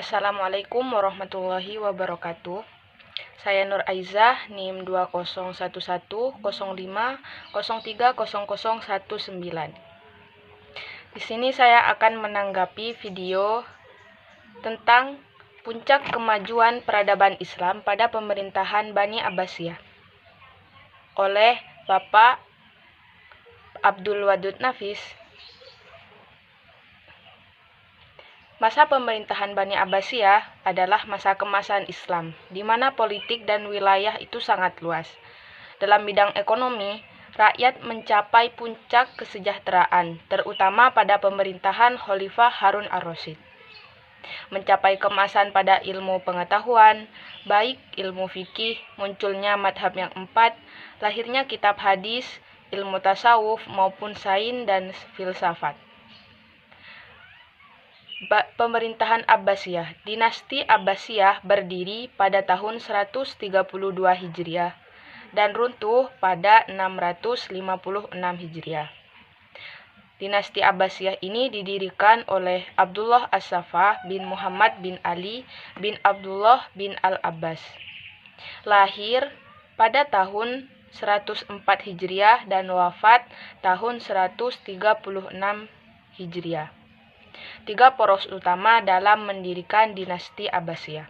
Assalamualaikum warahmatullahi wabarakatuh. Saya Nur Aizah, NIM 201105030019. Di sini saya akan menanggapi video tentang puncak kemajuan peradaban Islam pada pemerintahan Bani Abbasiyah oleh Bapak Abdul Wadud Nafis. Masa pemerintahan Bani Abbasiyah adalah masa kemasan Islam, di mana politik dan wilayah itu sangat luas. Dalam bidang ekonomi, rakyat mencapai puncak kesejahteraan, terutama pada pemerintahan Khalifah Harun ar-Rasyid. Mencapai kemasan pada ilmu pengetahuan, baik ilmu fikih, munculnya madhab yang 4, lahirnya kitab hadis, ilmu tasawuf maupun sains dan filsafat. Pemerintahan Abbasiyah. Dinasti Abbasiyah berdiri pada tahun 132 Hijriah dan runtuh pada 656 Hijriah. Dinasti Abbasiyah ini didirikan oleh Abdullah As-Saffah bin Muhammad bin Ali bin Abdullah bin Al-Abbas. Lahir pada tahun 104 Hijriah dan wafat tahun 136 Hijriah. 3 poros utama dalam mendirikan dinasti Abbasiyah.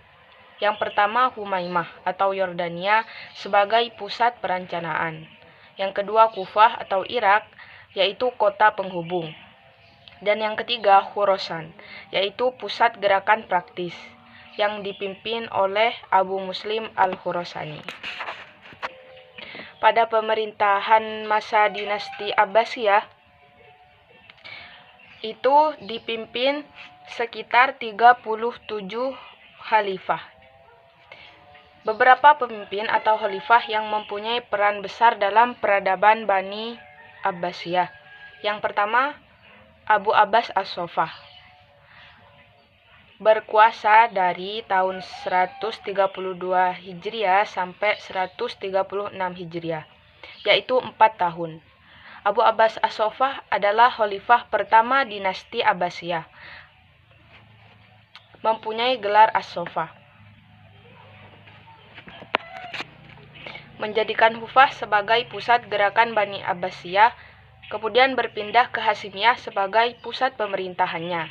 Yang pertama, Humaimah atau Yordania sebagai pusat perencanaan. Yang kedua, Kufah atau Irak, yaitu kota penghubung. Dan yang ketiga, Khurasan, yaitu pusat gerakan praktis, yang dipimpin oleh Abu Muslim al-Khurasani. Pada pemerintahan masa dinasti Abbasiyah, itu dipimpin sekitar 37 khalifah. Beberapa pemimpin atau khalifah yang mempunyai peran besar dalam peradaban Bani Abbasiyah. Yang pertama, Abu Abbas As-Saffah. Berkuasa dari tahun 132 Hijriah sampai 136 Hijriah, yaitu 4 tahun. Abu Abbas As-Saffah adalah khalifah pertama dinasti Abbasiyah. Mempunyai gelar As-Saffah. Menjadikan Kufah sebagai pusat gerakan Bani Abbasiyah, kemudian berpindah ke Hasimiyah sebagai pusat pemerintahannya.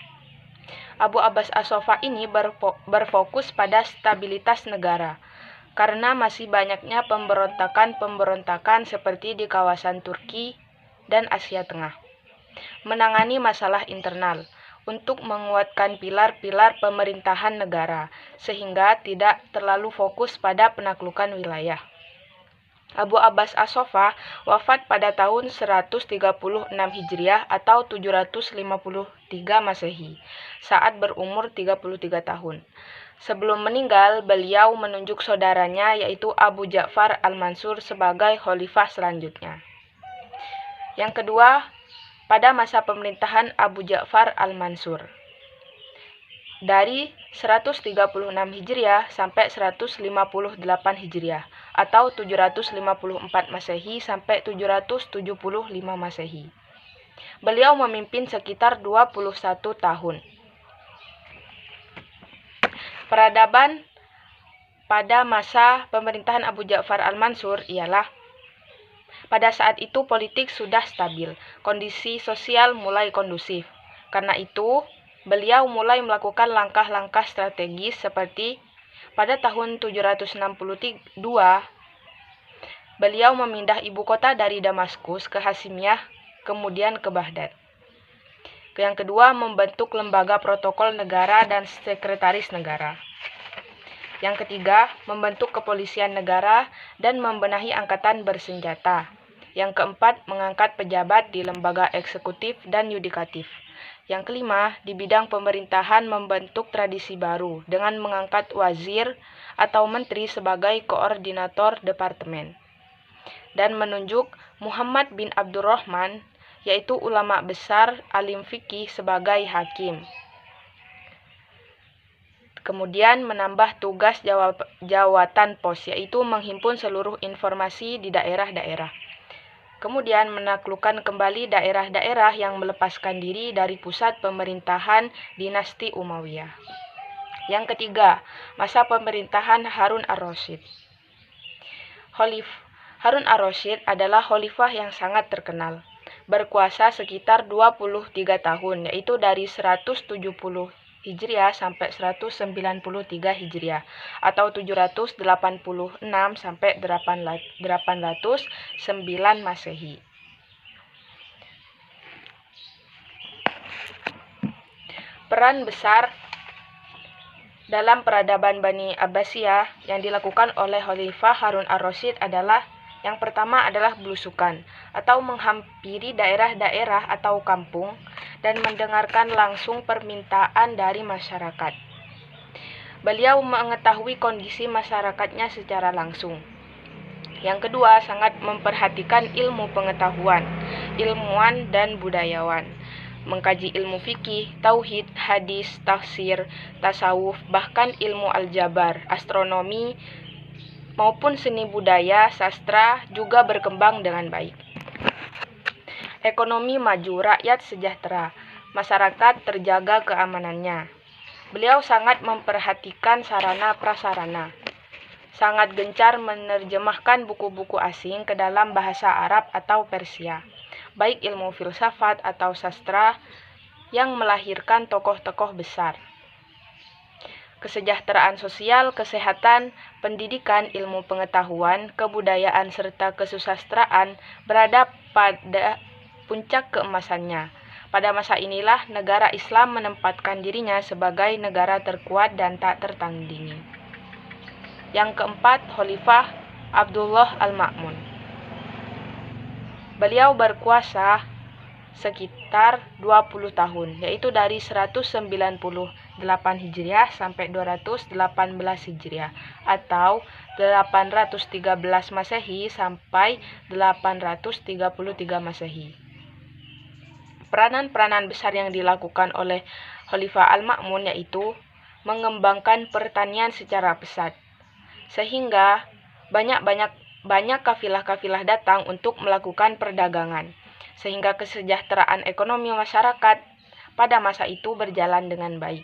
Abu Abbas As-Saffah ini berfokus pada stabilitas negara, karena masih banyaknya pemberontakan seperti di kawasan Turki dan Asia Tengah. Menangani masalah internal untuk menguatkan pilar-pilar pemerintahan negara, sehingga tidak terlalu fokus pada penaklukan wilayah. Abu Abbas As-Saffah wafat pada tahun 136 Hijriah atau 753 Masehi, saat berumur 33 tahun. Sebelum meninggal, beliau menunjuk saudaranya yaitu Abu Ja'far Al-Mansur sebagai khalifah selanjutnya. Yang kedua, pada masa pemerintahan Abu Ja'far Al-Mansur. Dari 136 Hijriah sampai 158 Hijriah atau 754 Masehi sampai 775 Masehi. Beliau memimpin sekitar 21 tahun. Peradaban pada masa pemerintahan Abu Ja'far Al-Mansur ialah pada saat itu politik sudah stabil, kondisi sosial mulai kondusif. Karena itu, beliau mulai melakukan langkah-langkah strategis seperti pada tahun 762, beliau memindah ibu kota dari Damaskus ke Hasimiyah, kemudian ke Baghdad. Yang kedua, membentuk lembaga protokol negara dan sekretaris negara. Yang ketiga, membentuk kepolisian negara dan membenahi angkatan bersenjata. Yang keempat, mengangkat pejabat di lembaga eksekutif dan yudikatif. Yang kelima, di bidang pemerintahan membentuk tradisi baru dengan mengangkat wazir atau menteri sebagai koordinator departemen. Dan menunjuk Muhammad bin Abdurrahman, yaitu ulama besar alim fikih sebagai hakim. Kemudian menambah tugas jawatan pos, yaitu menghimpun seluruh informasi di daerah-daerah. Kemudian menaklukkan kembali daerah-daerah yang melepaskan diri dari pusat pemerintahan dinasti Umayyah. Yang ketiga, masa pemerintahan Harun ar-Rasyid. Harun ar-Rasyid adalah khalifah yang sangat terkenal, berkuasa sekitar 23 tahun, yaitu dari 170 Hijriah sampai 193 Hijriah atau 786 sampai 809 Masehi. Peran besar dalam peradaban Bani Abbasiyah yang dilakukan oleh Khalifah Harun ar-Rasyid adalah yang pertama adalah belusukan atau menghampiri daerah-daerah atau kampung dan mendengarkan langsung permintaan dari masyarakat. Beliau mengetahui kondisi masyarakatnya secara langsung. Yang kedua, sangat memperhatikan ilmu pengetahuan, ilmuwan dan budayawan, mengkaji ilmu fikih, tauhid, hadis, tafsir, tasawuf, bahkan ilmu aljabar, astronomi, maupun seni budaya, sastra juga berkembang dengan baik. Ekonomi maju, rakyat sejahtera, masyarakat terjaga keamanannya. Beliau sangat memperhatikan sarana prasarana, sangat gencar menerjemahkan buku-buku asing ke dalam bahasa Arab atau Persia, baik ilmu filsafat atau sastra yang melahirkan tokoh-tokoh besar. Kesejahteraan sosial, kesehatan, pendidikan, ilmu pengetahuan, kebudayaan, serta kesusastraan berada pada puncak keemasannya. Pada masa inilah negara Islam menempatkan dirinya sebagai negara terkuat dan tak tertandingi. Yang keempat, Khalifah Abdullah Al-Ma'mun. Beliau berkuasa sekitar 20 tahun, yaitu dari 198 Hijriah sampai 218 Hijriah atau 813 Masehi sampai 833 Masehi. Peranan-peranan besar yang dilakukan oleh Khalifah Al-Ma'mun yaitu mengembangkan pertanian secara pesat, sehingga banyak kafilah-kafilah datang untuk melakukan perdagangan, sehingga kesejahteraan ekonomi masyarakat pada masa itu berjalan dengan baik.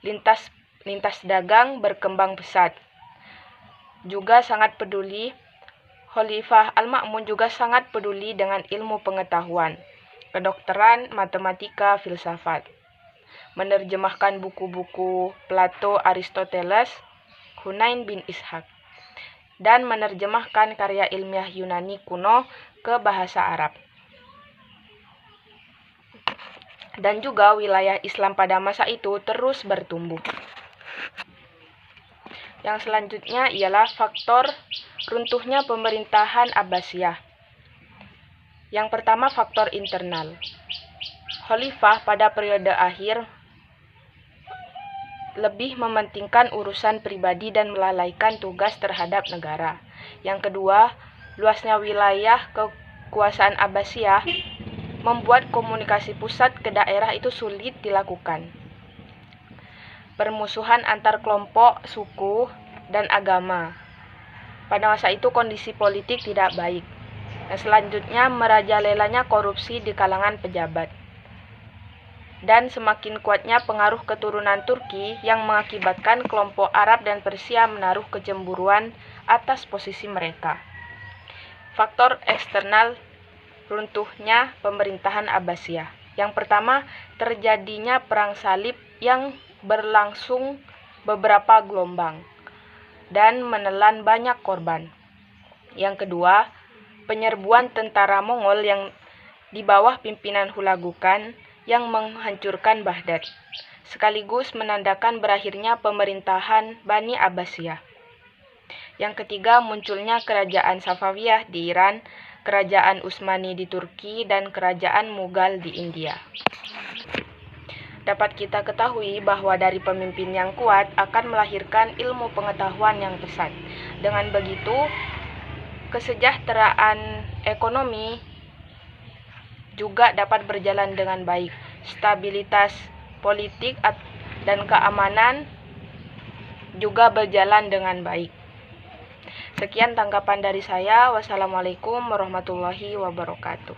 Lintas dagang berkembang pesat. Juga sangat peduli, Khalifah Al-Ma'mun juga sangat peduli dengan ilmu pengetahuan, kedokteran, matematika, filsafat. Menerjemahkan buku-buku Plato, Aristoteles, Hunain bin Ishaq, dan menerjemahkan karya ilmiah Yunani kuno ke bahasa Arab. Dan juga wilayah Islam pada masa itu terus bertumbuh. Yang selanjutnya ialah faktor runtuhnya pemerintahan Abbasiyah. Yang pertama, faktor internal. Khalifah pada periode akhir lebih mementingkan urusan pribadi dan melalaikan tugas terhadap negara. Yang kedua, luasnya wilayah kekuasaan Abbasiyah membuat komunikasi pusat ke daerah itu sulit dilakukan. Permusuhan antar kelompok, suku, dan agama. Pada masa itu kondisi politik tidak baik. Dan selanjutnya merajalelanya korupsi di kalangan pejabat. Dan semakin kuatnya pengaruh keturunan Turki yang mengakibatkan kelompok Arab dan Persia menaruh kecemburuan atas posisi mereka. Faktor eksternal runtuhnya pemerintahan Abbasiyah. Yang pertama, terjadinya perang salib yang berlangsung beberapa gelombang dan menelan banyak korban. Yang kedua, penyerbuan tentara Mongol yang di bawah pimpinan Hulagu Khan yang menghancurkan Baghdad, sekaligus menandakan berakhirnya pemerintahan Bani Abbasiyah. Yang ketiga, munculnya kerajaan Safawiyah di Iran, kerajaan Utsmani di Turki, dan kerajaan Mughal di India. Dapat kita ketahui bahwa dari pemimpin yang kuat akan melahirkan ilmu pengetahuan yang pesat. Dengan begitu, kesejahteraan ekonomi juga dapat berjalan dengan baik. Stabilitas politik dan keamanan juga berjalan dengan baik. Sekian tanggapan dari saya. Wassalamualaikum warahmatullahi wabarakatuh.